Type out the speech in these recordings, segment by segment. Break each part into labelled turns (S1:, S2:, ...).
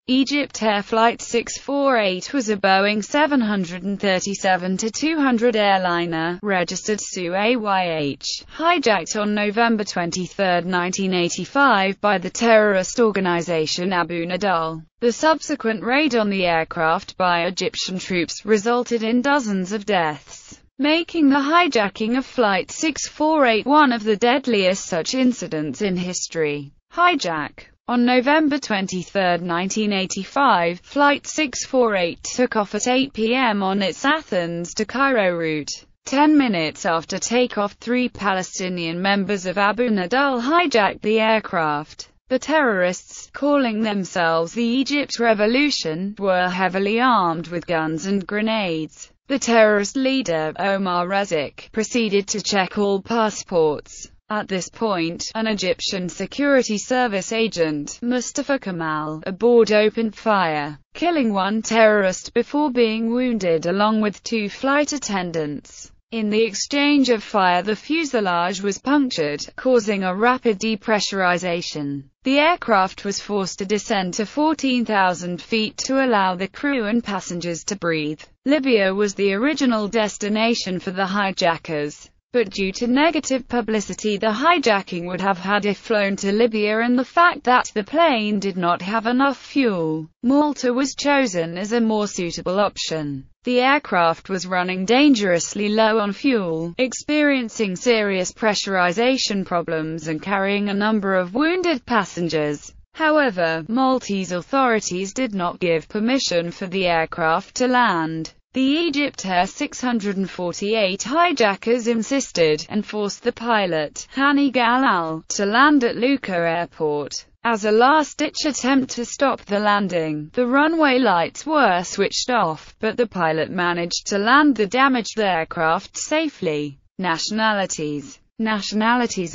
S1: EgyptAir Flight 648 was a Boeing 737-200 airliner, registered SU-AYH, hijacked on November 23, 1985 by the terrorist organization Abu Nidal. The subsequent raid on the aircraft by Egyptian troops resulted in dozens of deaths, making the hijacking of Flight 648 one of the deadliest such incidents in history. Hijack. On November 23, 1985, Flight 648 took off at 8 p.m. on its Athens to Cairo route. 10 minutes after takeoff, 3 Palestinian members of Abu Nidal hijacked the aircraft. The terrorists, calling themselves the Egypt Revolution, were heavily armed with guns and grenades. The terrorist leader, Omar Rezik, proceeded to check all passports. At this point, an Egyptian security service agent, Mustafa Kamal, aboard opened fire, killing 1 terrorist before being wounded along with 2 flight attendants. In the exchange of fire, the fuselage was punctured, causing a rapid depressurization. The aircraft was forced to descend to 14,000 feet to allow the crew and passengers to breathe. Libya was the original destination for the hijackers, but due to negative publicity the hijacking would have had if flown to Libya and the fact that the plane did not have enough fuel, Malta was chosen as a more suitable option. The aircraft was running dangerously low on fuel, experiencing serious pressurization problems and carrying a number of wounded passengers. However, Maltese authorities did not give permission for the aircraft to land. The EgyptAir 648 hijackers insisted, and forced the pilot, Hani Galal, to land at Lucca Airport. As a last-ditch attempt to stop the landing, the runway lights were switched off, but the pilot managed to land the damaged aircraft safely. Nationalities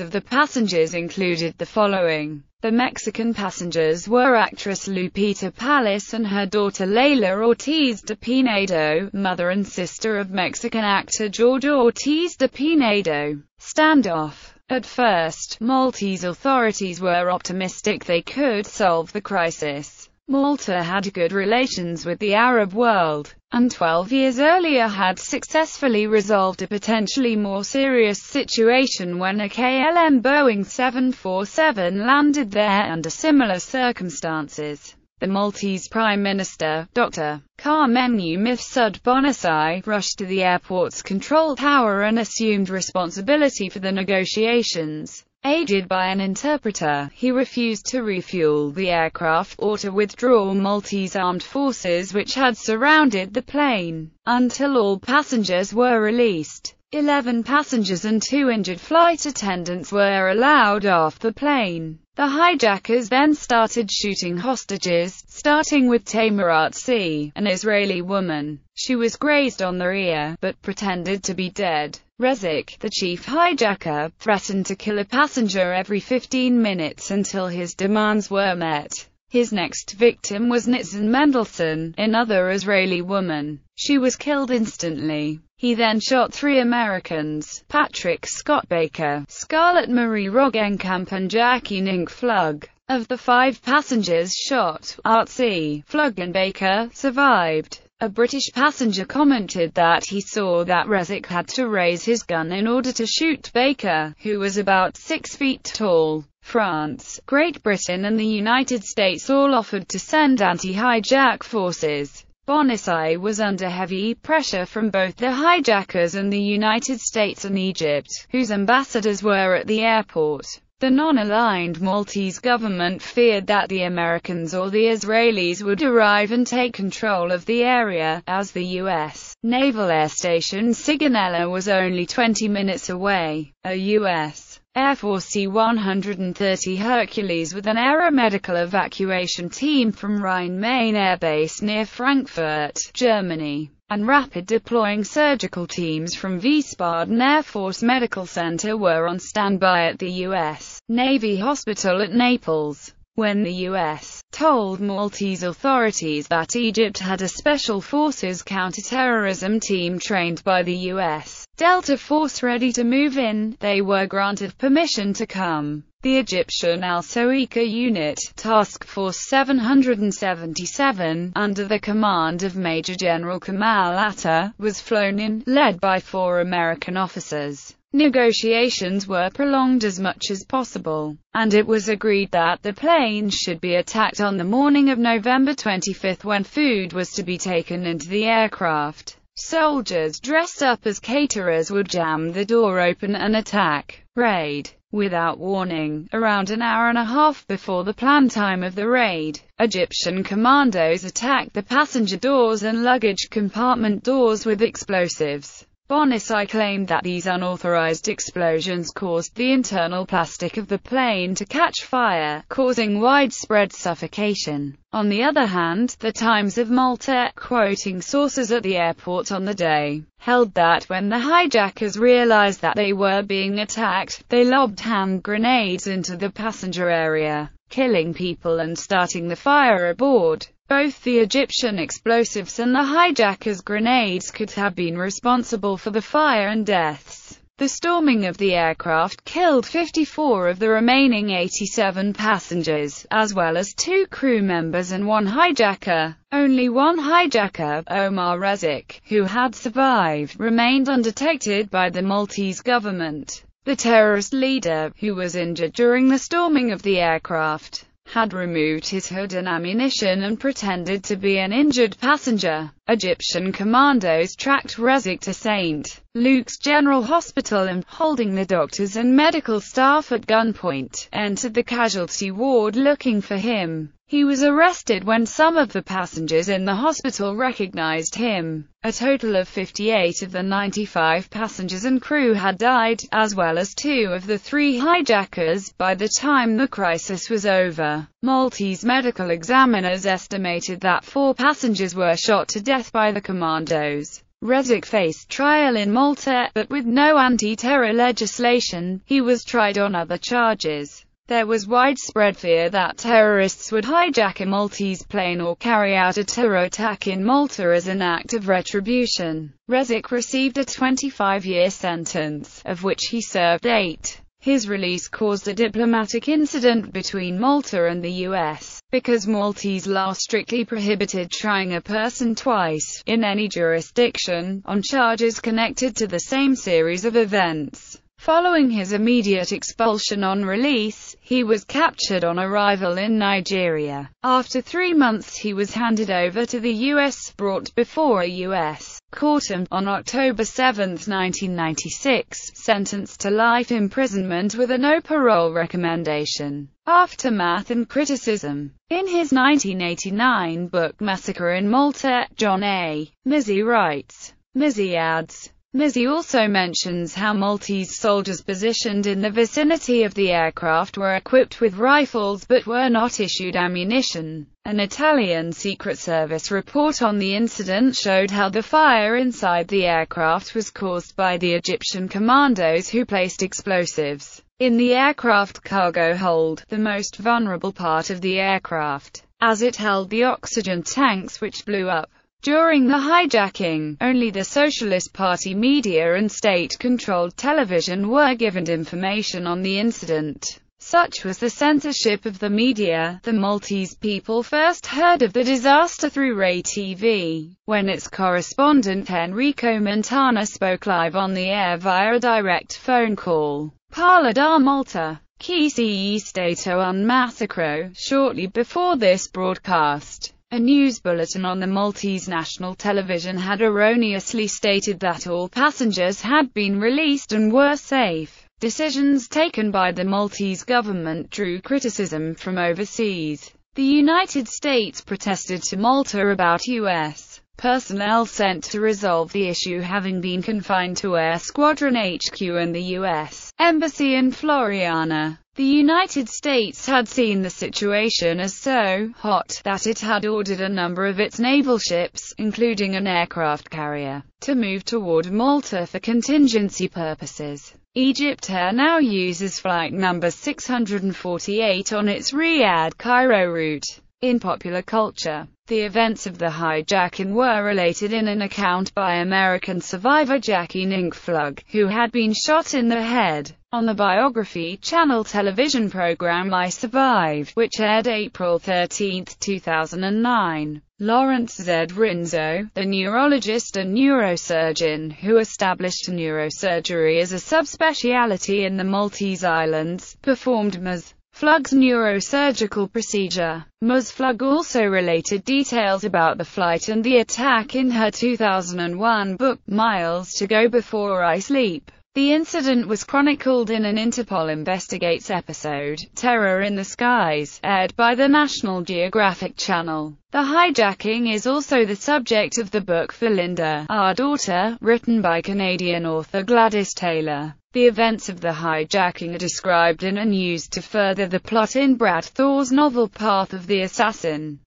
S1: of the passengers included the following. The Mexican passengers were actress Lupita Palis and her daughter Leila Ortiz de Pinedo, mother and sister of Mexican actor George Ortiz de Pinedo. Standoff. At first, Maltese authorities were optimistic they could solve the crisis. Malta had good relations with the Arab world, and 12 years earlier had successfully resolved a potentially more serious situation when a KLM Boeing 747 landed there under similar circumstances. The Maltese Prime Minister, Dr. Kameneu Mifsud Bonisai, rushed to the airport's control tower and assumed responsibility for the negotiations. Aided by an interpreter, he refused to refuel the aircraft or to withdraw Maltese armed forces which had surrounded the plane, until all passengers were released. 11 passengers and 2 injured flight attendants were allowed off the plane. The hijackers then started shooting hostages, starting with Tamirat C., an Israeli woman. She was grazed on the ear, but pretended to be dead. Rezik, the chief hijacker, threatened to kill a passenger every 15 minutes until his demands were met. His next victim was Nitzan Mendelsohn, another Israeli woman. She was killed instantly. He then shot 3 Americans, Patrick Scott Baker, Scarlett Marie Roggenkamp and Jackie Nink Flug. Of the 5 passengers shot, Art C. Flug and Baker survived. A British passenger commented that he saw that Rezik had to raise his gun in order to shoot Baker, who was about 6 feet tall. France, Great Britain and the United States all offered to send anti-hijack forces. Bonisai was under heavy pressure from both the hijackers and the United States and Egypt, whose ambassadors were at the airport. The non-aligned Maltese government feared that the Americans or the Israelis would arrive and take control of the area, as the U.S. Naval Air Station Sigonella was only 20 minutes away. A U.S. Air Force C-130 Hercules with an aeromedical evacuation team from Rhein-Main Air Base near Frankfurt, Germany, and rapid deploying surgical teams from Wiesbaden Air Force Medical Center were on standby at the U.S. Navy Hospital at Naples. When the U.S. told Maltese authorities that Egypt had a special forces counterterrorism team trained by the U.S. Delta Force ready to move in, they were granted permission to come. The Egyptian Al-Sawika Unit, Task Force 777, under the command of Major General Kamal Atta, was flown in, led by 4 American officers. Negotiations were prolonged as much as possible, and it was agreed that the planes should be attacked on the morning of November 25 when food was to be taken into the aircraft. Soldiers dressed up as caterers would jam the door open and attack. Raid. Without warning, around an hour and a half before the planned time of the raid, Egyptian commandos attacked the passenger doors and luggage compartment doors with explosives. Bonisai claimed that these unauthorized explosions caused the internal plastic of the plane to catch fire, causing widespread suffocation. On the other hand, the Times of Malta, quoting sources at the airport on the day, held that when the hijackers realized that they were being attacked, they lobbed hand grenades into the passenger area, killing people and starting the fire aboard. Both the Egyptian explosives and the hijackers' grenades could have been responsible for the fire and deaths. The storming of the aircraft killed 54 of the remaining 87 passengers, as well as 2 crew members and 1 hijacker. Only one hijacker, Omar Rezik, who had survived, remained undetected by the Maltese government. The terrorist leader, who was injured during the storming of the aircraft, had removed his hood and ammunition and pretended to be an injured passenger. Egyptian commandos tracked Rezik to St. Luke's General Hospital and, holding the doctors and medical staff at gunpoint, entered the casualty ward looking for him. He was arrested when some of the passengers in the hospital recognized him. A total of 58 of the 95 passengers and crew had died, as well as 2 of the 3 hijackers, by the time the crisis was over. Maltese medical examiners estimated that 4 passengers were shot to death by the commandos. Rezik faced trial in Malta, but with no anti-terror legislation, he was tried on other charges. There was widespread fear that terrorists would hijack a Maltese plane or carry out a terror attack in Malta as an act of retribution. Rezik received a 25-year sentence, of which he served 8. His release caused a diplomatic incident between Malta and the US, because Maltese law strictly prohibited trying a person twice, in any jurisdiction, on charges connected to the same series of events. Following his immediate expulsion on release, he was captured on arrival in Nigeria. After 3 months he was handed over to the US, brought before a US court and, on October 7, 1996, sentenced to life imprisonment with a no parole recommendation. Aftermath and criticism. In his 1989 book Massacre in Malta, John A. Mizzi writes, Mizzi adds, Mizzi also mentions how Maltese soldiers positioned in the vicinity of the aircraft were equipped with rifles but were not issued ammunition. An Italian Secret Service report on the incident showed how the fire inside the aircraft was caused by the Egyptian commandos who placed explosives in the aircraft cargo hold, the most vulnerable part of the aircraft, as it held the oxygen tanks which blew up. During the hijacking, only the Socialist Party media and state-controlled television were given information on the incident. Such was the censorship of the media. The Maltese people first heard of the disaster through Rai TV, when its correspondent Enrico Montana spoke live on the air via a direct phone call. Parla da Malta. Chi si stato un massacro. Shortly before this broadcast, a news bulletin on the Maltese national television had erroneously stated that all passengers had been released and were safe. Decisions taken by the Maltese government drew criticism from overseas. The United States protested to Malta about U.S. personnel sent to resolve the issue having been confined to Air Squadron HQ and the U.S. Embassy in Floriana. The United States had seen the situation as so hot that it had ordered a number of its naval ships, including an aircraft carrier, to move toward Malta for contingency purposes. EgyptAir now uses flight number 648 on its Riyadh-Cairo route. In popular culture, the events of the hijacking were related in an account by American survivor Jackie Ninkflug, who had been shot in the head. On the Biography Channel television program I Survived, which aired April 13, 2009, Lawrence Z. Rinzo, the neurologist and neurosurgeon who established neurosurgery as a subspecialty in the Maltese Islands, performed Ms. Flug's neurosurgical procedure. Ms. Flug also related details about the flight and the attack in her 2001 book, Miles to Go Before I Sleep. The incident was chronicled in an Interpol Investigates episode, Terror in the Skies, aired by the National Geographic Channel. The hijacking is also the subject of the book For Linda, Our Daughter, written by Canadian author Gladys Taylor. The events of the hijacking are described in and used to further the plot in Brad Thor's novel Path of the Assassin.